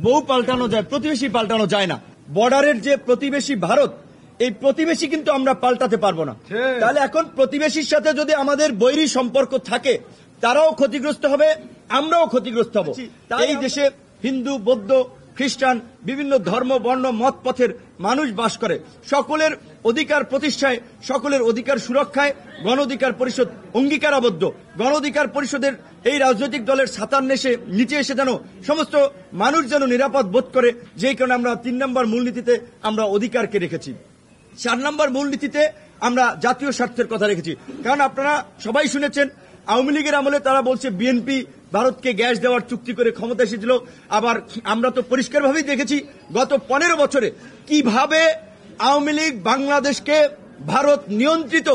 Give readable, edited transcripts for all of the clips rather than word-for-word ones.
বউ পাল্টানো যায়, প্রতিবেশী পাল্টানো যায় না। বর্ডারের যে প্রতিবেশী ভারত, এই প্রতিবেশী কিন্তু আমরা পাল্টাতে পারবো না। তাহলে এখন প্রতিবেশীর সাথে যদি আমাদের বৈরী সম্পর্ক থাকে, তারাও ক্ষতিগ্রস্ত হবে, আমরাও ক্ষতিগ্রস্ত হব। এই দেশে হিন্দু, বৌদ্ধ, খ্রিস্টান, বিভিন্ন ধর্ম, বর্ণ, মত পথের মানুষ বাস করে। সকলের অধিকার প্রতিষ্ঠায়, সকলের অধিকার সুরক্ষায় গণ অধিকার পরিষদ অঙ্গীকারাবদ্ধ। গণ অধিকার পরিষদের এই রাজনৈতিক দলের ছাতার নিচে এসে যেন সমস্ত মানুষ যেন নিরাপদ বোধ করে, যেই কারণে আমরা 3 নম্বর মূলনীতিতে আমরা অধিকারকে রেখেছি। 4 নম্বর মূলনীতিতে আমরা জাতীয় স্বার্থের কথা রেখেছি। কারণ আপনারা সবাই শুনেছেন, আওয়ামী লীগের আমলে তারা বলছে বিএনপি ভারতকে গ্যাস দেওয়ার চুক্তি করে ক্ষমতা এসেছিল। আবার আমরা তো পরিষ্কারভাবেই দেখেছি গত 15 বছরে কিভাবে আওয়ামী লীগ বাংলাদেশকে ভারত নিয়ন্ত্রিত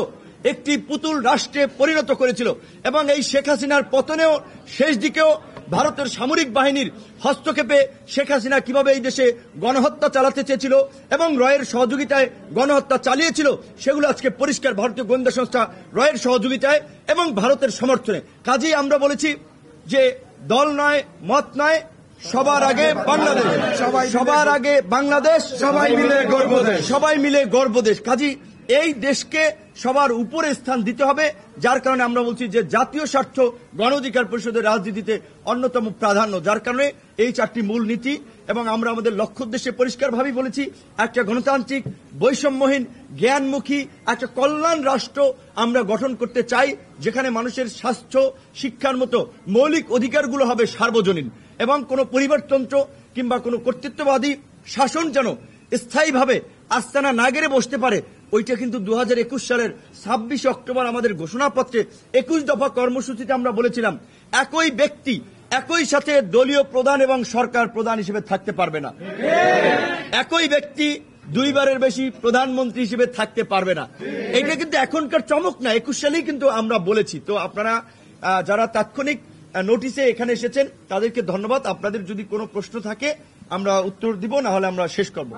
একটি পুতুল রাষ্ট্রে পরিণত করেছিল। এবং এই শেখ হাসিনার পতনেও শেষ দিকেও ভারতের সামরিক বাহিনীর হস্তক্ষেপে শেখ হাসিনা কিভাবে এই দেশে গণহত্যা চালাতে চেয়েছিল এবং রয়ের সহযোগিতায় গণহত্যা চালিয়েছিল, সেগুলো আজকে পরিষ্কার ভারতীয় গোয়েন্দা সংস্থা রয়ের সহযোগিতায় এবং ভারতের সমর্থনে। কাজেই আমরা বলেছি যে দল নয়, মত নয়, সবার আগে বাংলাদেশ, সবার আগে বাংলাদেশ, সবাই মিলে গর্বদেশ, সবাই মিলে গর্বদেশ। কাজী এই দেশকে সবার উপরে স্থান দিতে হবে, যার কারণে আমরা বলছি যে জাতীয় স্বার্থ গণ অধিকার পরিষদের রাজনীতিতে অন্যতম প্রাধান্য। যার কারণে এই 4টি মূল নীতি এবং আমরা আমাদের লক্ষ্য উদ্দেশ্যে পরিষ্কারভাবেই বলেছি, একটা গণতান্ত্রিক, বৈষম্যহীন, জ্ঞানমুখী একটা কল্যাণ রাষ্ট্র আমরা গঠন করতে চাই, যেখানে মানুষের স্বাস্থ্য, শিক্ষার মতো মৌলিক অধিকারগুলো হবে সার্বজনীন এবং কোনো পরিবারতন্ত্র কিংবা কোনো কর্তৃত্ববাদী শাসন যেন স্থায়ীভাবে আস্তানা না গেড়ে বসতে পারে। ওইটা কিন্তু 2021 সালের 26 অক্টোবর আমাদের ঘোষণাপত্রে 21 দফা কর্মসূচিতে আমরা বলেছিলাম, একই ব্যক্তি একই সাথে দলীয় প্রধান এবং সরকার প্রধান হিসেবে থাকতে পারবে না। একই ব্যক্তি 2 বারের বেশি প্রধানমন্ত্রী হিসেবে থাকতে পারবে না। এটা কিন্তু এখনকার চমক না, 21 সালেই কিন্তু আমরা বলেছি। তো আপনারা যারা তাৎক্ষণিক নোটিশে এখানে এসেছেন তাদেরকে ধন্যবাদ। আপনাদের যদি কোনো প্রশ্ন থাকে আমরা উত্তর দিব, না হলে আমরা শেষ করব।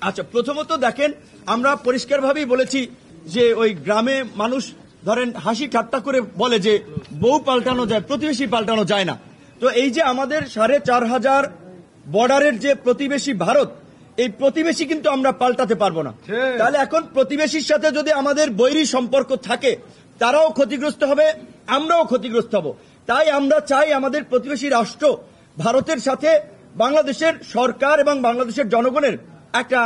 আচ্ছা, প্রথমত দেখেন, আমরা পরিষ্কারভাবেই বলেছি যে ওই গ্রামে মানুষ ধরেন হাসি ঠাট্টা করে বলে যে বউ পাল্টানো যায়, প্রতিবেশী পাল্টানো যায় না। তো এই যে আমাদের 4500 বর্ডারের যে প্রতিবেশী ভারত, এই প্রতিবেশী কিন্তু আমরা পাল্টাতে পারবো না। তাহলে এখন প্রতিবেশীর সাথে যদি আমাদের বৈরী সম্পর্ক থাকে, তারাও ক্ষতিগ্রস্ত হবে, আমরাও ক্ষতিগ্রস্ত হব। তাই আমরা চাই আমাদের প্রতিবেশী রাষ্ট্র ভারতের সাথে বাংলাদেশের সরকার এবং বাংলাদেশের জনগণের একটা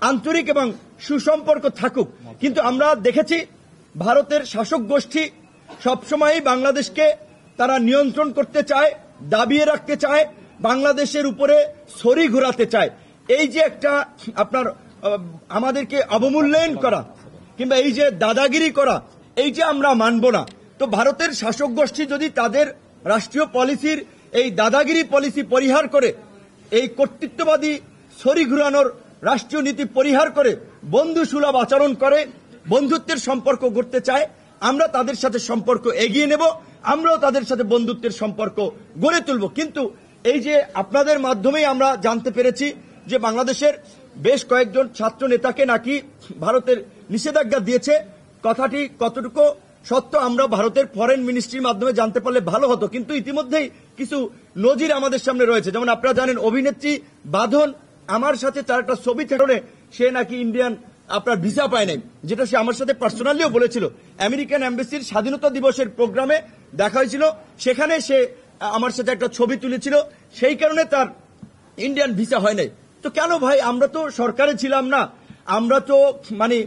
আন্তরিক এবং সুসম্পর্ক থাকুক। কিন্তু আমরা দেখেছি ভারতের শাসক গোষ্ঠী সবসময়ই বাংলাদেশকে তারা নিয়ন্ত্রণ করতে চায়, দাবিয়ে রাখতে চায়, বাংলাদেশের উপরে ছড়ি ঘোরাতে চায়। এই যে একটা আপনার আমাদেরকে অবমূল্যায়ন করা কিংবা এই যে দাদাগিরি করা, এই যে আমরা মানব না। তো ভারতের শাসক গোষ্ঠী যদি তাদের রাষ্ট্রীয় পলিসির এই দাদাগিরি পলিসি পরিহার করে, এই কর্তৃত্ববাদী ছড়ি ঘুরানোর রাষ্ট্রীয় নীতি পরিহার করে বন্ধুসুলভ আচরণ করে, বন্ধুত্বের সম্পর্ক গড়তে চায়, আমরা তাদের সাথে সম্পর্ক এগিয়ে নেব, আমরাও তাদের সাথে বন্ধুত্বের সম্পর্ক গড়ে তুলব। কিন্তু এই যে আপনাদের মাধ্যমেই আমরা জানতে পেরেছি যে বাংলাদেশের বেশ কয়েকজন ছাত্র নেতাকে নাকি ভারতের নিষেধাজ্ঞা দিয়েছে, কথাটি কতটুকু সত্য আমরা ভারতের ফরেন মিনিস্ট্রির মাধ্যমে জানতে পারলে ভালো হতো। কিন্তু ইতিমধ্যেই কিছু নজির আমাদের সামনে রয়েছে। যেমন আপনারা জানেন, অভিনেত্রী বাঁধন আমার সাথে তার একটা ছবি ছেড়ে সে নাকি ইন্ডিয়ান আপনার ভিসা পায় নাই, যেটা সে আমার সাথে পার্সোনালিও বলেছিল। আমেরিকান এম্বাসির স্বাধীনতা দিবসের প্রোগ্রামে দেখা হয়েছিল, সেখানে সে আমার সাথে একটা ছবি তুলেছিল, সেই কারণে তার ইন্ডিয়ান ভিসা হয় নাই। তো কেন ভাই, আমরা তো সরকারে ছিলাম না, আমরা তো মানে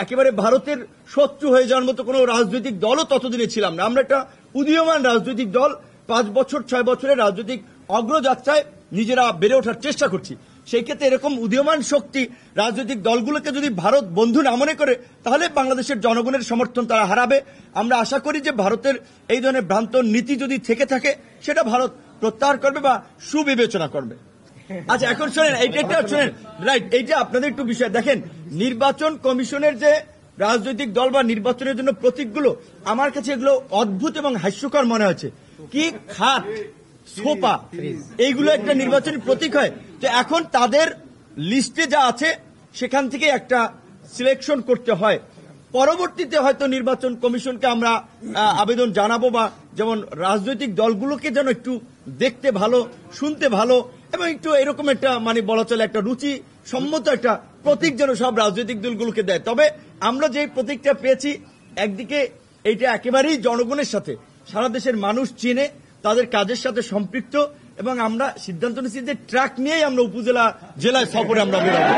একেবারে ভারতের শত্রু হয়ে যাওয়ার মতো কোনো রাজনৈতিক দলও ততদিনে ছিলাম না। আমরা একটা উদীয়মান রাজনৈতিক দল, 5 বছর 6 বছরের রাজনৈতিক অগ্রযাত্রায় নিজেরা বেড়ে ওঠার চেষ্টা করছি। সেই ক্ষেত্রে এরকম উদীয়মান শক্তি রাজনৈতিক দলগুলোকে যদি ভারত বন্ধু না মনে করে, তাহলে বাংলাদেশের জনগণের সমর্থন তারা হারাবে। আমরা আশা করি যে ভারতের এই ধরনের ভ্রান্ত নীতি যদি থেকে থাকে, সেটা ভারত প্রত্যাহার করবে বা সুবিবেচনা করবে। আচ্ছা, এখন শোনেন, এইটা শোনেন, রাইট, এইটা আপনাদের একটু বিষয় দেখেন, নির্বাচন কমিশনের যে রাজনৈতিক দল বা নির্বাচনের জন্য প্রতীকগুলো, আমার কাছে এগুলো অদ্ভুত এবং হাস্যকর মনে হচ্ছে। কি খাট, সোফা, এইগুলো একটা নির্বাচনী প্রতীক হয়? তো এখন তাদের লিস্টে যা আছে সেখান থেকে একটা সিলেকশন করতে হয়। পরবর্তীতে হয়তো নির্বাচন কমিশনকে আমরা আবেদন জানাবো, বা যেমন রাজনৈতিক দলগুলোকে যেন একটু দেখতে ভালো, শুনতে ভালো এবং একটু এরকম একটা মানে বলা চলে একটা রুচি সম্মত একটা প্রতীক যেন সব রাজনৈতিক দলগুলোকে দেয়। তবে আমরা যে প্রতীকটা পেয়েছি, একদিকে এইটা একেবারেই জনগণের সাথে সারা দেশের মানুষ চিনে, তাদের কাজের সাথে সম্পৃক্ত, এবং আমরা সিদ্ধান্ত নিচ্ছি যে ট্রাক নিয়েই আমরা উপজেলা জেলায় সফরে আমরা বেরোবো।